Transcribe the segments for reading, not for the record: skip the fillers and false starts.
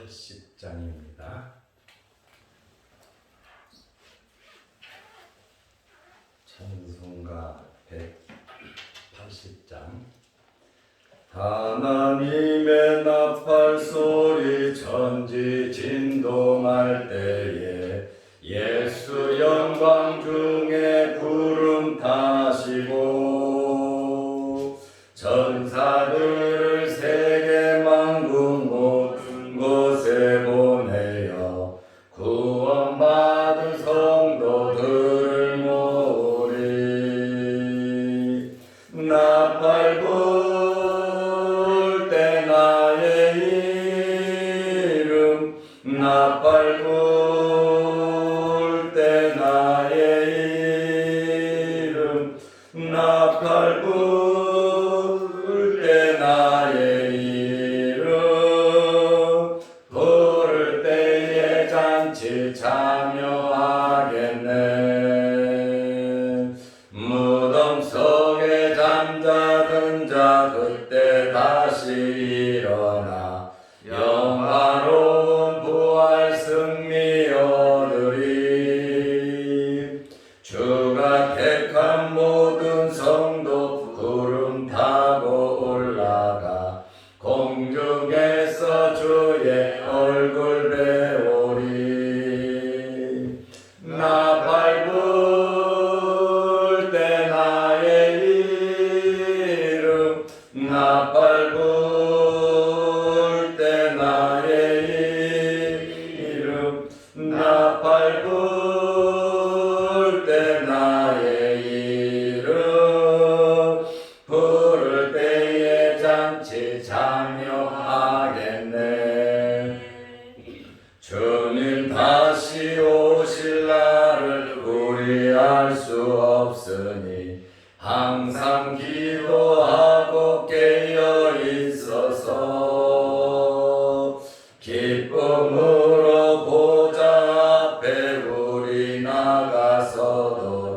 80장입니다. 찬송가 180장. 하나님의 나팔 소리 천지 진동할 때에 예수 영광 중에 구름 타시고 전사들을 세계 만국 모든 곳에 보내어 구원받은 성도들을 모으리. 나팔 불 때 나의 이름, 나팔 불 때 나의 이름, 나팔 불 때 나의 이름, 부를 때에 잔치 참여하겠네. 무덤 속에 잠자던 자 그때 다시 일어나 영화로운 부활 승리 얻으리. 주가 택한 모든 성도 구름 타고 올라가 공중에서 주의 얼굴 배우리. 나팔 불 때 나의 이름, 나팔 불 때 나의 이름, 나팔 불 때 나의 이름, 부를 때에 잔치 참여하겠네. 주님 다시 오실 날을 우리 알 수 없으니 항상 기도하고 깨어 있어서 기쁨으로 보좌 앞에 우리 나가서도록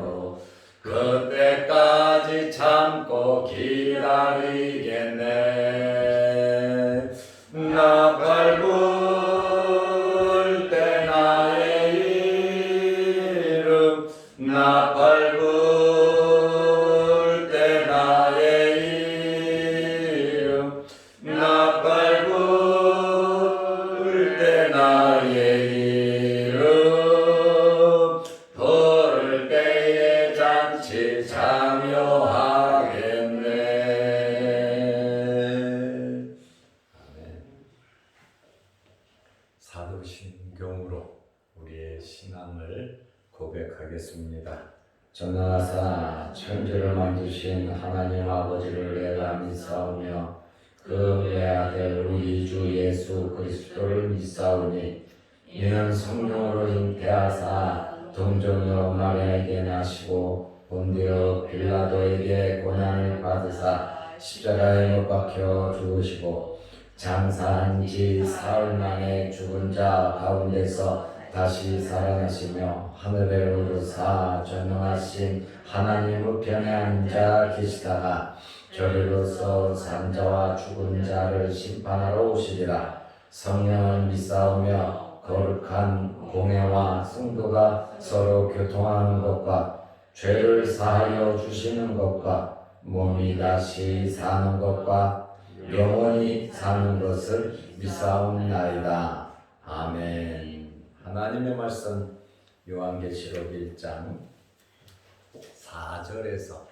그때까지 참고 기다리겠네. 나팔 불 때 나의 이름, 나팔 불 때 나의 이름, 나팔 불 때 나의 이름, 부를 때에 잔치 참여하겠네. 아멘. 사도신경으로 우리의 신앙을 고백하겠습니다. 전하사 천지를 만드신 하나님 아버지를 내가 믿사오며 그 외아들 우리 주 예수 그리스도를 믿사오니 이는 성령으로 잉태하사 동정녀 마리아에게 나시고 본디오 빌라도에게 고난을 받으사 십자가에 못 박혀 죽으시고 장사한 지 사흘 만에 죽은 자 가운데서 다시 살아나시며 하늘에 오르사 전능하신 하나님 우편에 앉아 계시다가 저리로서 산 자와 죽은 자를 심판하러 오시리라. 성령을 믿사오며 거룩한 공회와 성도가 서로 교통하는 것과 죄를 사하여 주시는 것과 몸이 다시 사는 것과 영원히 사는 것을 믿사옵나이다. 아멘. 하나님의 말씀 요한계시록 1장 4절에서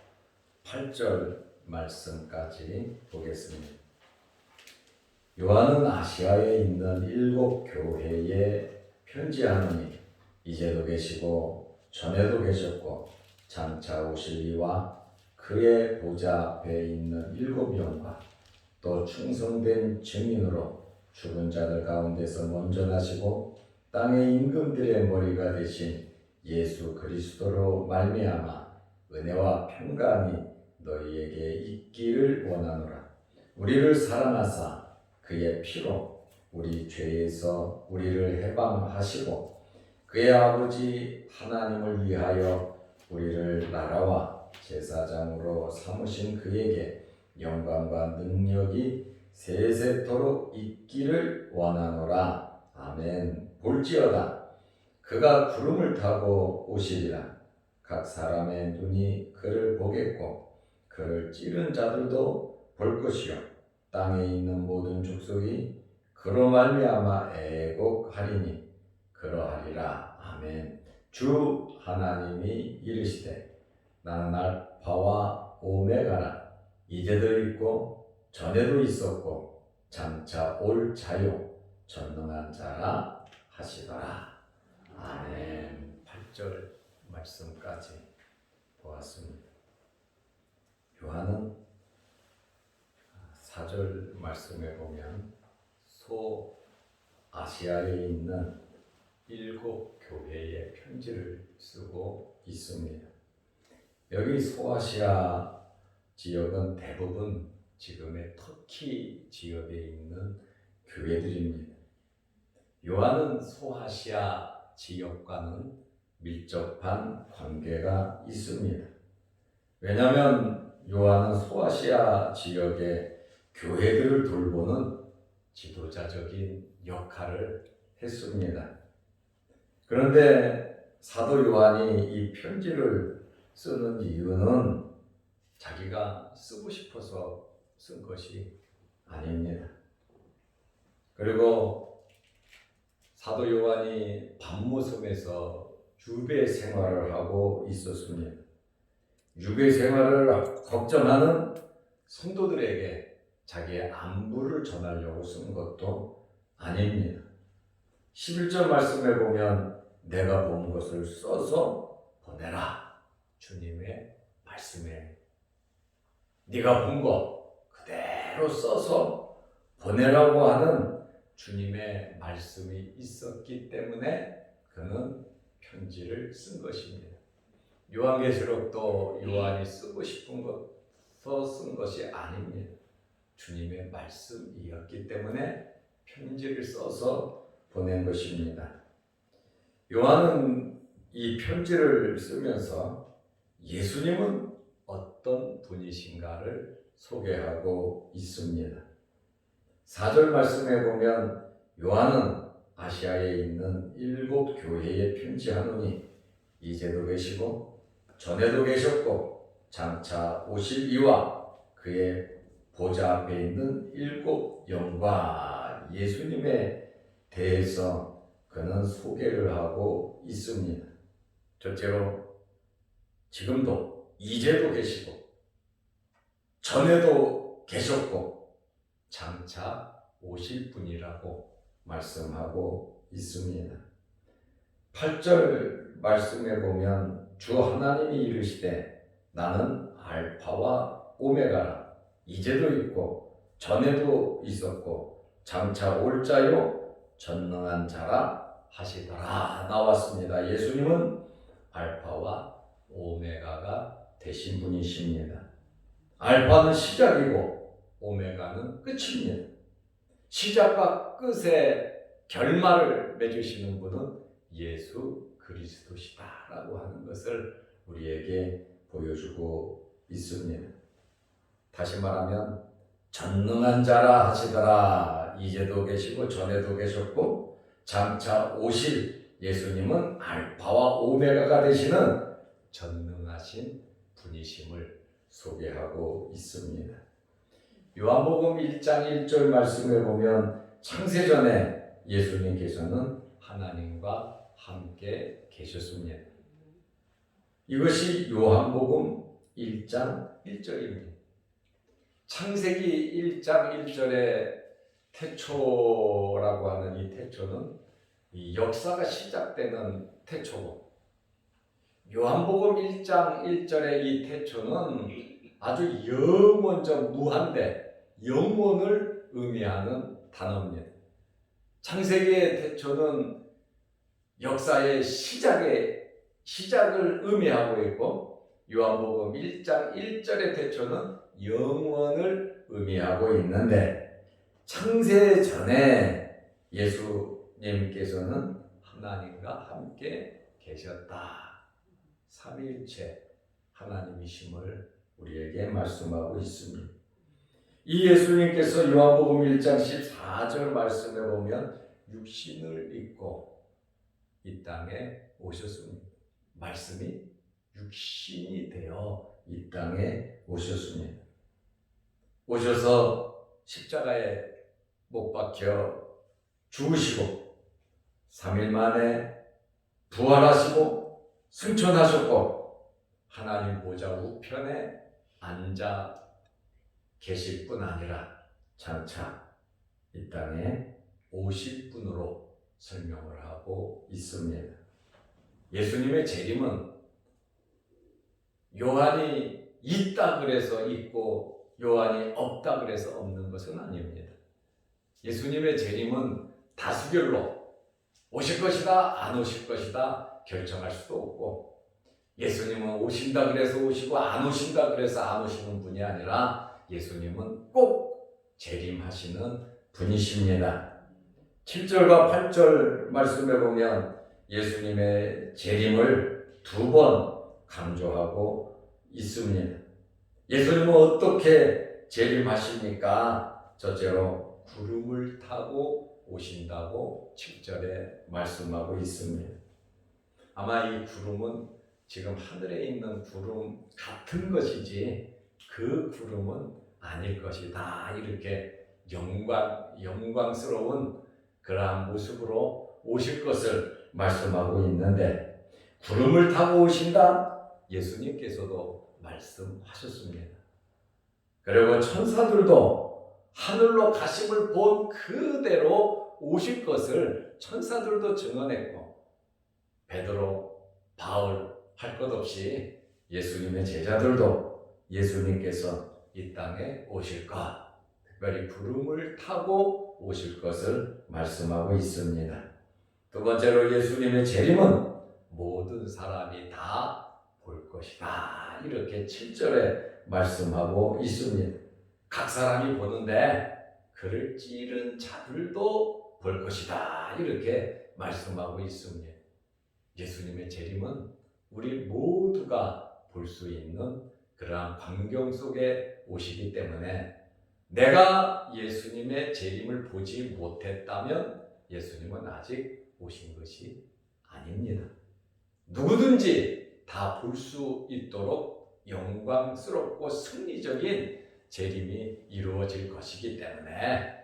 8절 말씀까지 보겠습니다. 요한은 아시아에 있는 7 교회에 편지하노니 이제도 계시고 전에도 계셨고 장차 오실 이와 그의 보좌 앞에 있는 7 영과 또 충성된 증인으로 죽은 자들 가운데서 먼저 나시고 땅의 임금들의 머리가 되신 예수 그리스도로 말미암아 은혜와 평강이 너희에게 있기를 원하노라. 우리를 사랑하사 그의 피로 우리 죄에서 우리를 해방하시고 그의 아버지 하나님을 위하여 우리를 나라와 제사장으로 삼으신 그에게 영광과 능력이 세세토록 있기를 원하노라. 아멘. 볼지어다 그가 구름을 타고 오시리라. 각 사람의 눈이 그를 보겠고 그를 찌른 자들도 볼 것이요 땅에 있는 모든 족속이 그로 말미암아 애곡하리니 그러하리라. 아멘. 주 하나님이 이르시되 나는 알파와 오메가라. 이제도 있고 전에도 있었고 장차 올 자요 전능한 자라 하시더라. 아멘. 8절 말씀까지 보았습니다. 요한은 4절 말씀에 보면 소아시아에 있는 7 교회의 편지를 쓰고 있습니다. 여기 소아시아 지역은 대부분 지금의 터키 지역에 있는 교회들입니다. 요한은 소아시아 지역과는 밀접한 관계가 있습니다. 왜냐하면 요한은 소아시아 지역의 교회들을 돌보는 지도자적인 역할을 했습니다. 그런데 사도 요한이 이 편지를 쓰는 이유는 자기가 쓰고 싶어서 쓴 것이 아닙니다. 그리고 사도 요한이 밤모섬에서 유배 생활을 하고 있었습니다. 유배 생활을 걱정하는 성도들에게 자기의 안부를 전하려고 쓴 것도 아닙니다. 11절 말씀에 보면 내가 본 것을 써서 보내라. 주님의 말씀에 네가 본 것 그대로 써서 보내라고 하는 주님의 말씀이 있었기 때문에 그는 편지를 쓴 것입니다. 요한계시록도 요한이 쓰고 싶은 것서 쓴 것이 아닙니다. 주님의 말씀이었기 때문에 편지를 써서 보낸 것입니다. 요한은 이 편지를 쓰면서 예수님은 어떤 분이신가를 소개하고 있습니다. 4절 말씀에 보면 요한은 아시아에 있는 7 교회에 편지하노니 이제도 계시고 전에도 계셨고 장차 오실 이와 그의 보좌 앞에 있는 7 영과 예수님에 대해서 그는 소개를 하고 있습니다. 첫째로 지금도 이제도 계시고 전에도 계셨고 장차 오실 분이라고 말씀하고 있습니다. 8절 말씀에 보면 주 하나님이 이르시되 나는 알파와 오메가라. 이제도 있고 전에도 있었고 장차 올 자요 전능한 자라 하시더라 나왔습니다. 예수님은 알파와 오메가가 되신 분이십니다. 알파는 시작이고 오메가는 끝입니다. 시작과 끝의 결말을 맺으시는 분은 예수 그리스도시다라고 하는 것을 우리에게 보여주고 있습니다. 다시 말하면 전능한 자라 하시더라. 이제도 계시고 전에도 계셨고 장차 오실 예수님은 알파와 오메가가 되시는 전능하신 분이심을 소개하고 있습니다. 요한복음 1장 1절 말씀에 보면 창세전에 예수님께서는 하나님과 함께 계셨습니다. 이것이 요한복음 1장 1절입니다. 창세기 1장 1절에 태초라고 하는 이 태초는 이 역사가 시작되는 태초고, 요한복음 1장 1절의 이 태초는 아주 영원적 무한대 영원을 의미하는 단어입니다. 창세기의 태초는 역사의 시작을 의미하고 있고, 요한복음 1장 1절의 태초는 영원을 의미하고 있는데, 창세 전에 예수님께서는 하나님과 함께 계셨다. 삼위일체 하나님이심을 우리에게 말씀하고 있습니다. 이 예수님께서 요한복음 1장 14절 말씀에 보면 육신을 입고 이 땅에 오셨습니다. 말씀이 육신이 되어 이 땅에 오셨습니다. 오셔서 십자가에 못 박혀 죽으시고 3일 만에 부활하시고 승천하셨고 하나님 보좌 우편에 앉아 계실 뿐 아니라 장차 이 땅에 오실 분으로 설명을 하고 있습니다. 예수님의 재림은 요한이 있다 그래서 있고 요한이 없다 그래서 없는 것은 아닙니다. 예수님의 재림은 다수결로 오실 것이다 안 오실 것이다 결정할 수도 없고, 예수님은 오신다 그래서 오시고 안 오신다 그래서 안 오시는 분이 아니라 예수님은 꼭 재림하시는 분이십니다. 7절과 8절 말씀에 보면 예수님의 재림을 2번 강조하고 있습니다. 예수님은 어떻게 재림하십니까? 첫째로 구름을 타고 오신다고 7절에 말씀하고 있습니다. 아마 이 구름은 지금 하늘에 있는 구름 같은 것이지 그 구름은 아닐 것이다. 이렇게 영광스러운 그러한 모습으로 오실 것을 말씀하고 있는데, 구름을 타고 오신다? 예수님께서도 말씀하셨습니다. 그리고 천사들도 하늘로 가심을 본 그대로 오실 것을 천사들도 증언했고, 베드로, 바울 할 것 없이 예수님의 제자들도 예수님께서 이 땅에 오실 것, 특별히 구름을 타고 오실 것을 말씀하고 있습니다. 두 번째로 예수님의 재림은 모든 사람이 다 볼 것이다. 이렇게 7절에 말씀하고 있습니다. 각 사람이 보는데 그를 찌른 자들도 볼 것이다. 이렇게 말씀하고 있습니다. 예수님의 재림은 우리 모두가 볼 수 있는 그러한 광경 속에 오시기 때문에, 내가 예수님의 재림을 보지 못했다면 예수님은 아직 오신 것이 아닙니다. 누구든지 다 볼 수 있도록 영광스럽고 승리적인 재림이 이루어질 것이기 때문에,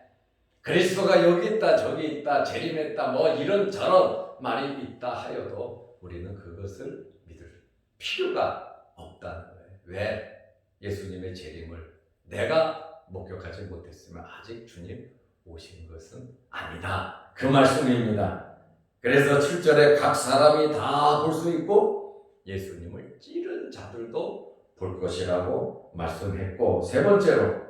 그리스도가 여기 있다 저기 있다 재림했다 뭐 이런저런 말이 있다 하여도 우리는 그것을 믿을 필요가 없다는 거예요. 왜? 예수님의 재림을 내가 목격하지 못했으면 아직 주님 오신 것은 아니다. 그 말씀입니다. 그래서 7절에 각 사람이 다 볼 수 있고 예수님을 찌른 자들도 볼 것이라고 말씀했고, 세 번째로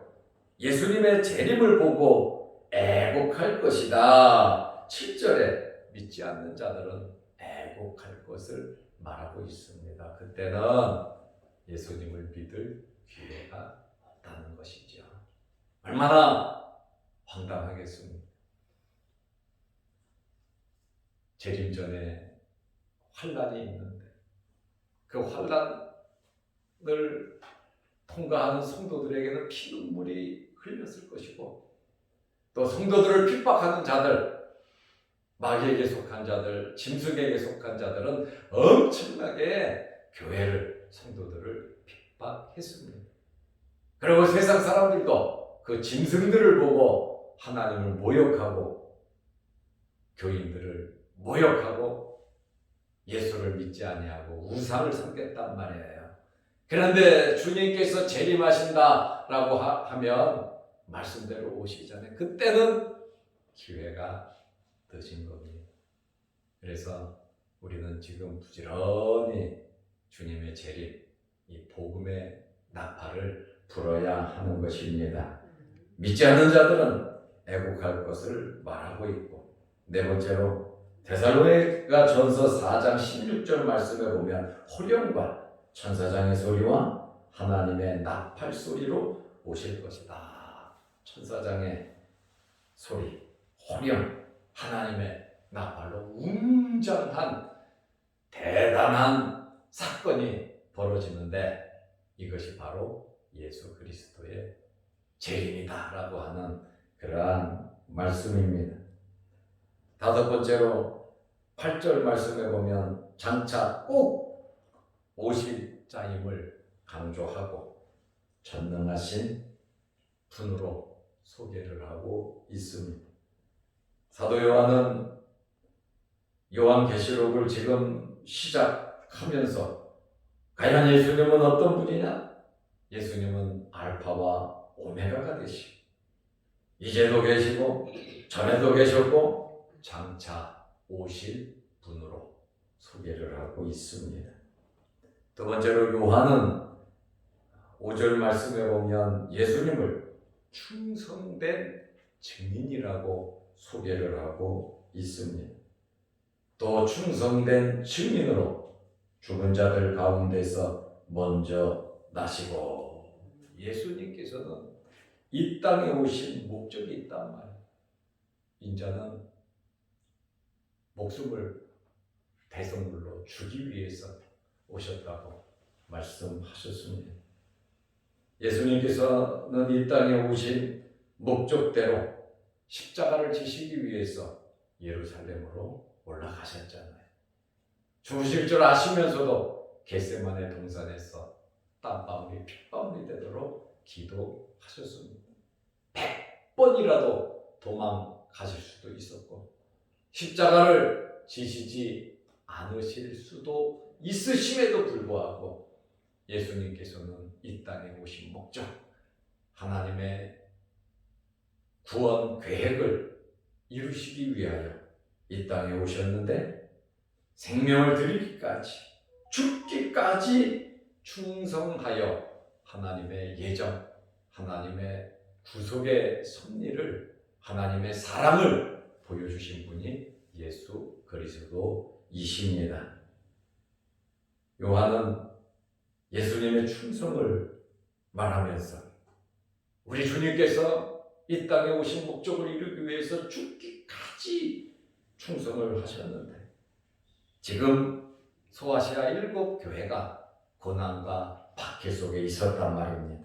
예수님의 재림을 보고 애곡할 것이다. 7절에 믿지 않는 자들은 애곡할 것을 말하고 있습니다. 그때는 예수님을 믿을 기회가 없다는 것이죠. 얼마나 황당하겠습니까? 재림 전에 환난이 있는데 그 환난을 통과하는 성도들에게는 피눈물이 흘렸을 것이고, 또 성도들을 핍박하는 자들, 마귀에게 속한 자들, 짐승에게 속한 자들은 엄청나게 교회를, 성도들을 핍박했습니다. 그리고 세상 사람들도 그 짐승들을 보고 하나님을 모욕하고 교인들을 모욕하고 예수를 믿지 아니하고 우상을 섬겼단 말이에요. 그런데 주님께서 재림하신다라고 하면 말씀대로 오시기 전에 그때는 기회가 늦은 겁니다. 그래서 우리는 지금 부지런히 주님의 재림, 이 복음의 나팔을 불어야 하는 것입니다. 믿지 않는 자들은 애곡할 것을 말하고 있고, 네 번째로 데살로니가 전서 4장 16절 말씀에 보면 호령과 천사장의 소리와 하나님의 나팔 소리로 오실 것이다. 천사장의 소리, 호령, 하나님의 나팔로 웅장한 대단한 사건이 벌어지는데, 이것이 바로 예수 그리스도의 재림이다라고 하는 그러한 말씀입니다. 다섯 번째로 8절 말씀에 보면 장차 꼭 오실 자임을 강조하고 전능하신 분으로 소개를 하고 있습니다. 사도 요한은 요한계시록을 지금 시작하면서 과연 예수님은 어떤 분이냐? 예수님은 알파와 오메가가 되시고 이제도 계시고 전에도 계셨고 장차 오실 분으로 소개를 하고 있습니다. 두 번째로 요한은 5절 말씀에 보면 예수님을 충성된 증인이라고 소개를 하고 있습니다. 또 충성된 증인으로 죽은 자들 가운데서 먼저 나시고, 예수님께서는 이 땅에 오신 목적이 있단 말이에요. 인자는 목숨을 대성물로 주기 위해서 오셨다고 말씀하셨습니다. 예수님께서는 이 땅에 오신 목적대로 십자가를 지시기 위해서 예루살렘으로 올라가셨잖아요. 죽으실 줄 아시면서도 겟세마네 동산에서 땀방울이 핏방울이 되도록 기도하셨습니다. 100번이라도 도망가실 수도 있었고 십자가를 지시지 않으실 수도 있으심에도 불구하고 예수님께서는 이 땅에 오신 목적, 하나님의 구원 계획을 이루시기 위하여 이 땅에 오셨는데 생명을 드리기까지, 죽기까지 충성하여 하나님의 예정, 하나님의 구속의 섭리를, 하나님의 사랑을 보여주신 분이 예수 그리스도이십니다. 요한은 예수님의 충성을 말하면서 우리 주님께서 이 땅에 오신 목적을 이루기 위해서 죽기까지 충성을 하셨는데 지금 소아시아 7교회가 고난과 박해 속에 있었단 말입니다.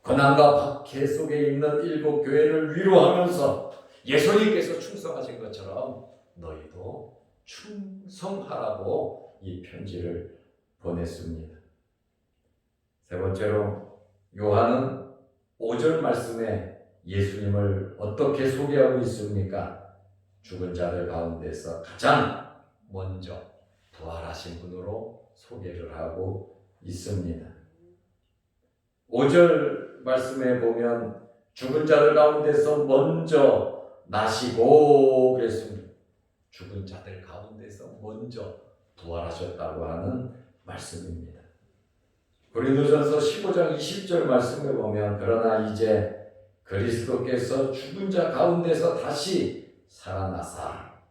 고난과 박해 속에 있는 7교회를 위로하면서 예수님께서 충성하신 것처럼 너희도 충성하라고 이 편지를 보냈습니다. 세 번째로 요한은 5절 말씀에 예수님을 어떻게 소개하고 있습니까? 죽은 자들 가운데서 가장 먼저 부활하신 분으로 소개를 하고 있습니다. 5절 말씀에 보면 죽은 자들 가운데서 먼저 나시고 그랬습니다. 죽은 자들 가운데서 먼저 부활하셨다고 하는 말씀입니다. 고린도전서 15장 20절 말씀에 보면 그러나 이제 그리스도께서 죽은 자 가운데서 다시 살아나사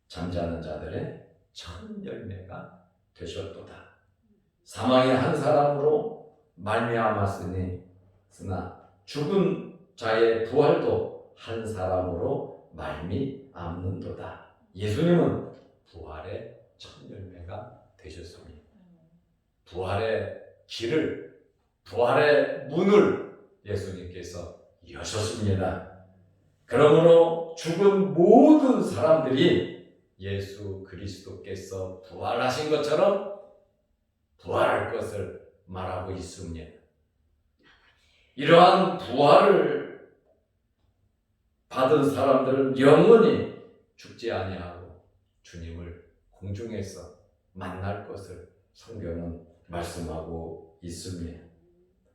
잠자는 자들의 첫 열매가 되셨도다. 사망의 한 사람으로 말미암았으니 쓰나 죽은 자의 부활도 한 사람으로 말미암는도다. 예수님은 부활의 첫 열매가 되셨습니다. 부활의 길을, 부활의 문을 예수님께서 여셨습니다. 그러므로 죽은 모든 사람들이 예수 그리스도께서 부활하신 것처럼 부활할 것을 말하고 있습니다. 이러한 부활을 받은 사람들은 영원히 죽지 아니하고 주님을 공중에서 만날 것을 성경은 말씀하고 있습니다.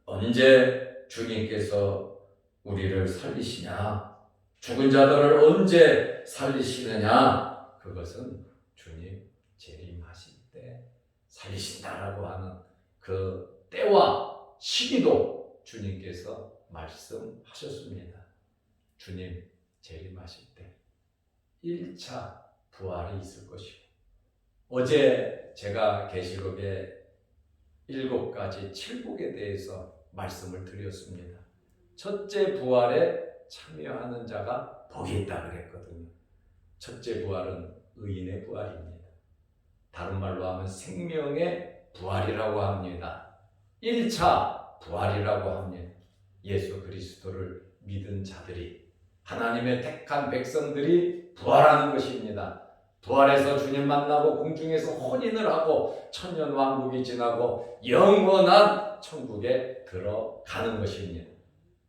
언제 주님께서 우리를 살리시냐? 죽은 자들을 언제 살리시느냐? 그것은 주님 재림하실 때 살리신다라고 하는 그 때와 시기도 주님께서 말씀하셨습니다. 주님 재림하실 때 1차 부활이 있을 것이고, 어제 제가 계시록의 7가지 칠복에 대해서 말씀을 드렸습니다. 첫째 부활에 참여하는 자가 복이 있다 그랬거든요. 첫째 부활은 의인의 부활입니다. 다른 말로 하면 생명의 부활이라고 합니다. 1차 부활이라고 합니다. 예수 그리스도를 믿은 자들이 하나님의 택한 백성들이 부활하는 것입니다. 부활해서 주님 만나고 공중에서 혼인을 하고 천년왕국이 지나고 영원한 천국에 들어가는 것입니다.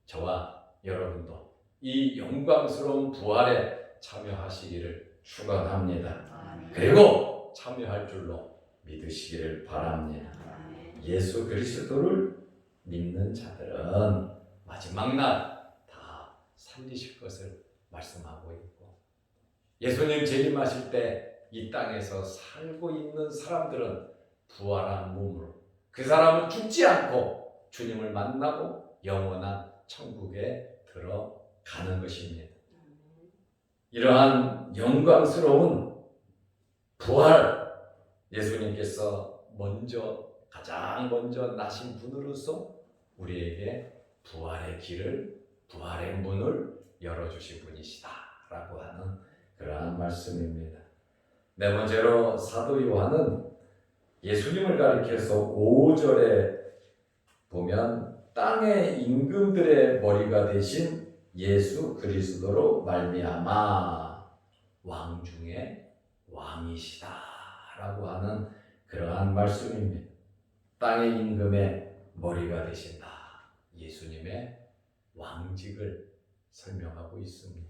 저와 여러분도 이 영광스러운 부활에 참여하시기를 축원합니다. 그리고 참여할 줄로 믿으시기를 바랍니다. 예수 그리스도를 믿는 자들은 마지막 날 다 살리실 것을 말씀하고 있고, 예수님 재림하실 때 이 땅에서 살고 있는 사람들은 부활한 몸으로 그 사람은 죽지 않고 주님을 만나고 영원한 천국에 들어가는 것입니다. 이러한 영광스러운 부활, 예수님께서 가장 먼저 나신 분으로서 우리에게 부활의 길을, 부활의 문을 열어주신 분이시다라고 하는 그러한 말씀입니다. 네 번째로 사도 요한은 예수님을 가리켜서 5절에 보면 땅의 임금들의 머리가 되신 예수 그리스도로 말미암아 왕 중에 왕이시다라고 하는 그러한 말씀입니다. 땅의 임금의 머리가 되신다. 예수님의 왕직을 설명하고 있습니다.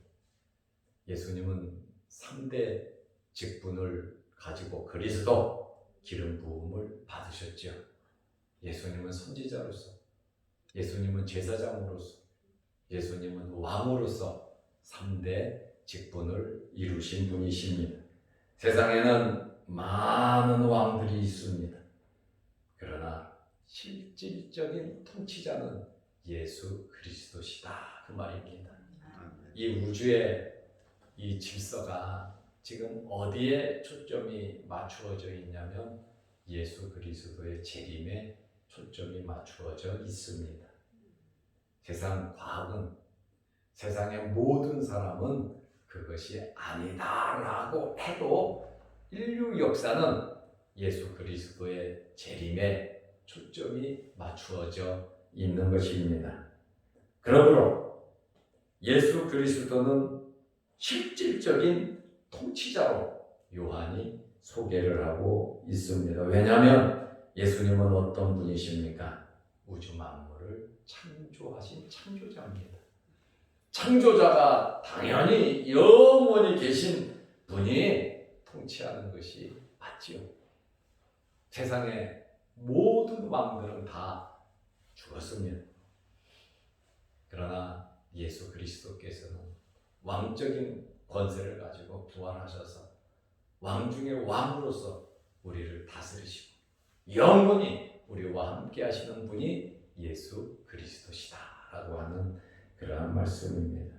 예수님은 3대 직분을 가지고 그리스도 기름 부음을 받으셨죠. 예수님은 선지자로서, 예수님은 제사장으로서, 예수님은 왕으로서 3대 직분을 이루신 분이십니다. 세상에는 많은 왕들이 있습니다. 그러나 실질적인 통치자는 예수 그리스도시다, 그 말입니다. 이 우주의 이 질서가 지금 어디에 초점이 맞추어져 있냐면 예수 그리스도의 재림에 초점이 맞추어져 있습니다. 세상 과학은, 세상의 모든 사람은 그것이 아니다라고 해도 인류 역사는 예수 그리스도의 재림에 초점이 맞추어져 있는 것입니다. 그러므로 예수 그리스도는 실질적인 통치자로 요한이 소개를 하고 있습니다. 왜냐하면 예수님은 어떤 분이십니까? 우주 만물을 창조하신 창조자입니다. 창조자가 당연히 영원히 계신 분이 통치하는 것이 맞지요. 세상의 모든 왕들은 다 죽었습니다. 그러나 예수 그리스도께서는 왕적인 권세를 가지고 부활하셔서 왕 중에 왕으로서 우리를 다스리시고 영원히 우리와 함께 하시는 분이 예수 그리스도시다라고 하는 그러한 말씀입니다.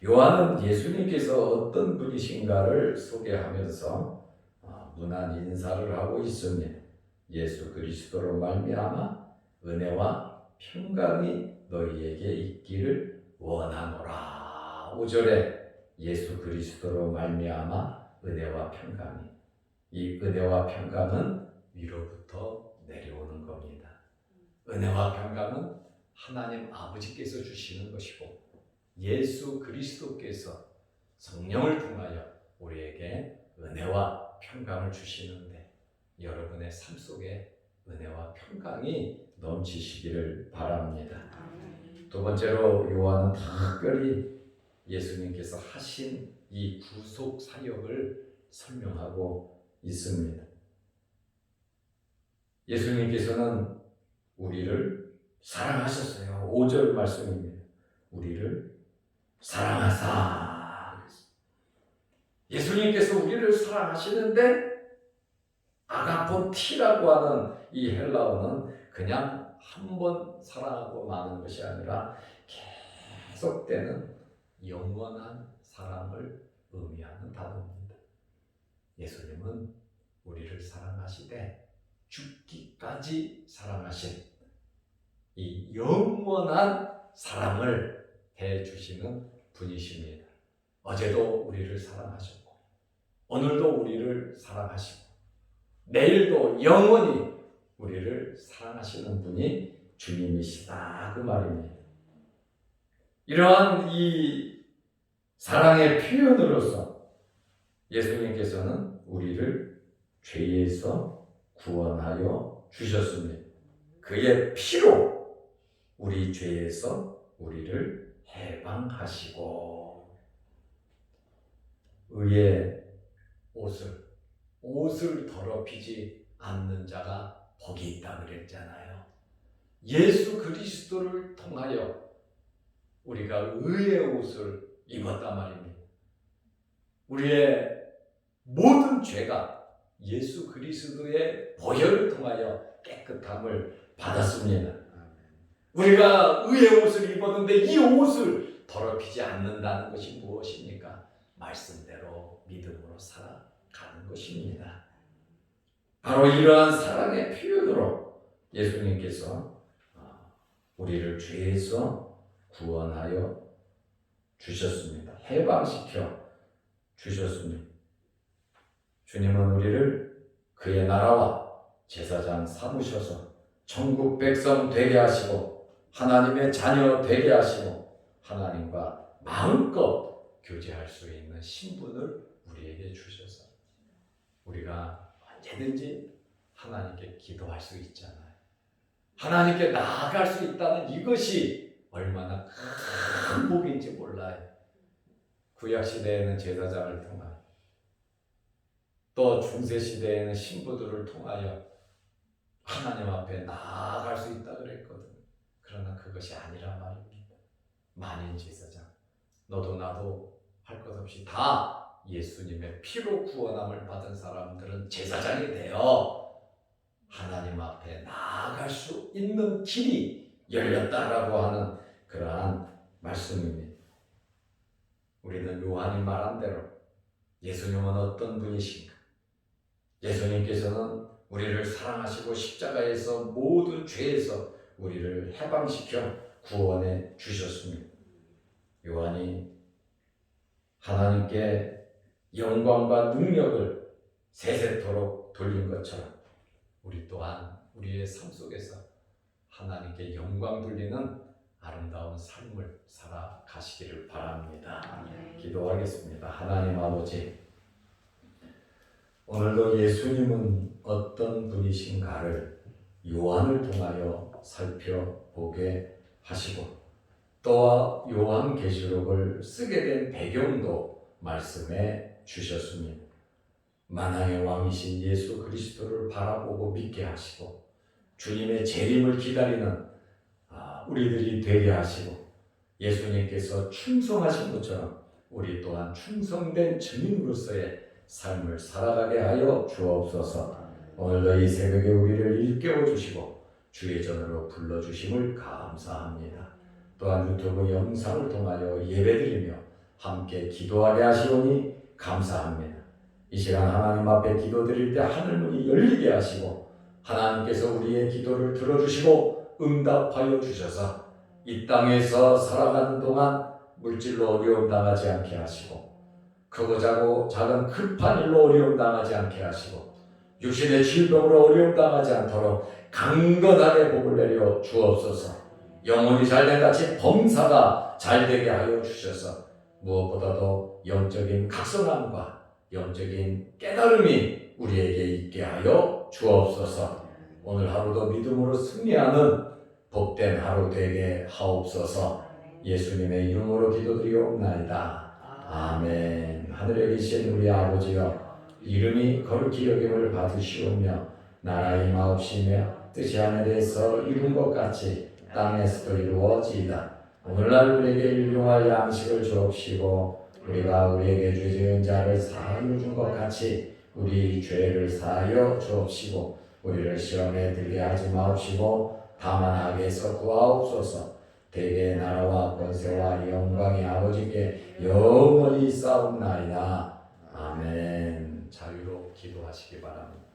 요한은 예수님께서 어떤 분이신가를 소개하면서 문안 인사를 하고 있습니다. 예수 그리스도로 말미암아 은혜와 평강이 너희에게 있기를 원하노라. 5절에 예수 그리스도로 말미암아 은혜와 평강이, 이 은혜와 평강은 위로부터 내려오는 겁니다. 은혜와 평강은 하나님 아버지께서 주시는 것이고 예수 그리스도께서 성령을 통하여 우리에게 은혜와 평강을 주시는데, 여러분의 삶 속에 은혜와 평강이 넘치시기를 바랍니다. 두 번째로 요한은 특별히 예수님께서 하신 이 구속 사역을 설명하고 있습니다. 예수님께서는 우리를 사랑하셨어요. 5절 말씀입니다. 우리를 사랑하사. 예수님께서 우리를 사랑하시는데 아가포티라고 하는 이 헬라어는 그냥 한 번 사랑하고 마는 것이 아니라 계속되는 영원한 사랑을 의미하는 단어입니다. 예수님은 우리를 사랑하시되 죽기까지 사랑하신 이 영원한 사랑을 해주시는 분이십니다. 어제도 우리를 사랑하셨고 오늘도 우리를 사랑하시고 내일도 영원히 우리를 사랑하시는 분이 주님이시다, 그 말입니다. 이러한 이 사랑의 표현으로서 예수님께서는 우리를 죄에서 구원하여 주셨습니다. 그의 피로 우리 죄에서 우리를 해방하시고, 의의 옷을 더럽히지 않는 자가 복이 있다 그랬잖아요. 예수 그리스도를 통하여 우리가 의의 옷을 입었단 말입니다. 우리의 모든 죄가 예수 그리스도의 보혈을 통하여 깨끗함을 받았습니다. 우리가 의의 옷을 입었는데 이 옷을 더럽히지 않는다는 것이 무엇입니까? 말씀대로 믿음으로 살아가는 것입니다. 바로 이러한 사랑의 표현으로 예수님께서 우리를 죄에서 구원하여 주셨습니다. 해방시켜 주셨습니다. 주님은 우리를 그의 나라와 제사장 삼으셔서 천국 백성 되게 하시고 하나님의 자녀 되게 하시고 하나님과 마음껏 교제할 수 있는 신분을 우리에게 주셔서 우리가 언제든지 하나님께 기도할 수 있잖아요. 하나님께 나아갈 수 있다는 이것이 얼마나 큰 복인지 몰라요. 구약시대에는 제사장을 통하여 또 중세시대에는 신부들을 통하여 하나님 앞에 나아갈 수 있다 그랬거든요. 그러나 그것이 아니란 말입니다. 만인 제사장, 너도 나도 할 것 없이 다 예수님의 피로 구원함을 받은 사람들은 제사장이 되어 하나님 앞에 나아갈 수 있는 길이 열렸다라고 하는 그러한 말씀입니다. 우리는 요한이 말한 대로 예수님은 어떤 분이신가? 예수님께서는 우리를 사랑하시고 십자가에서 모든 죄에서 우리를 해방시켜 구원해 주셨습니다. 요한이 하나님께 영광과 능력을 세세토록 돌린 것처럼 우리 또한 우리의 삶 속에서 하나님께 영광 돌리는 아름다운 삶을 살아가시기를 바랍니다. 기도하겠습니다. 하나님 아버지, 오늘도 예수님은 어떤 분이신가를 요한을 통하여 살펴보게 하시고 또 요한계시록을 쓰게 된 배경도 말씀해 주셨습니다. 만왕의 왕이신 예수 그리스도를 바라보고 믿게 하시고 주님의 재림을 기다리는 우리들이 되게 하시고 예수님께서 충성하신 것처럼 우리 또한 충성된 증인으로서의 삶을 살아가게 하여 주옵소서. 오늘도 이 새벽에 우리를 일깨워 주시고 주의 전으로 불러주심을 감사합니다. 또한 유튜브 영상을 통하여 예배드리며 함께 기도하게 하시오니 감사합니다. 이 시간 하나님 앞에 기도드릴 때 하늘문이 열리게 하시고 하나님께서 우리의 기도를 들어주시고 응답하여 주셔서 이 땅에서 살아가는 동안 물질로 어려움 당하지 않게 하시고 크고 작은 급한 일로 어려움 당하지 않게 하시고 육신의 질병으로 어려움 당하지 않도록 강건하게 복을 내려 주옵소서. 영혼이 잘된 같이 범사가 잘되게 하여 주셔서 무엇보다도 영적인 각성함과 영적인 깨달음이 우리에게 있게 하여 주옵소서. 오늘 하루도 믿음으로 승리하는 복된 하루 되게 하옵소서. 예수님의 이름으로 기도드리옵나이다. 아멘. 하늘에 계신 우리 아버지여, 이름이 거룩히 여김을 받으시오며 나라가 임하옵시며 뜻이 하늘에서 이룬 것 같이 땅에서도 이루어지이다. 오늘날 우리에게 일용할 양식을 주옵시고 우리가 우리에게 죄 지은 자를 사하여 준 것 같이 우리 죄를 사하여 주옵시고 우리를 시험에 들게 하지 마옵시고 다만 악에서 구하옵소서. 대개의 나라와 권세와 영광이 아버지께 영원히 있사옵나이다. 아멘. 자유로 기도하시기 바랍니다.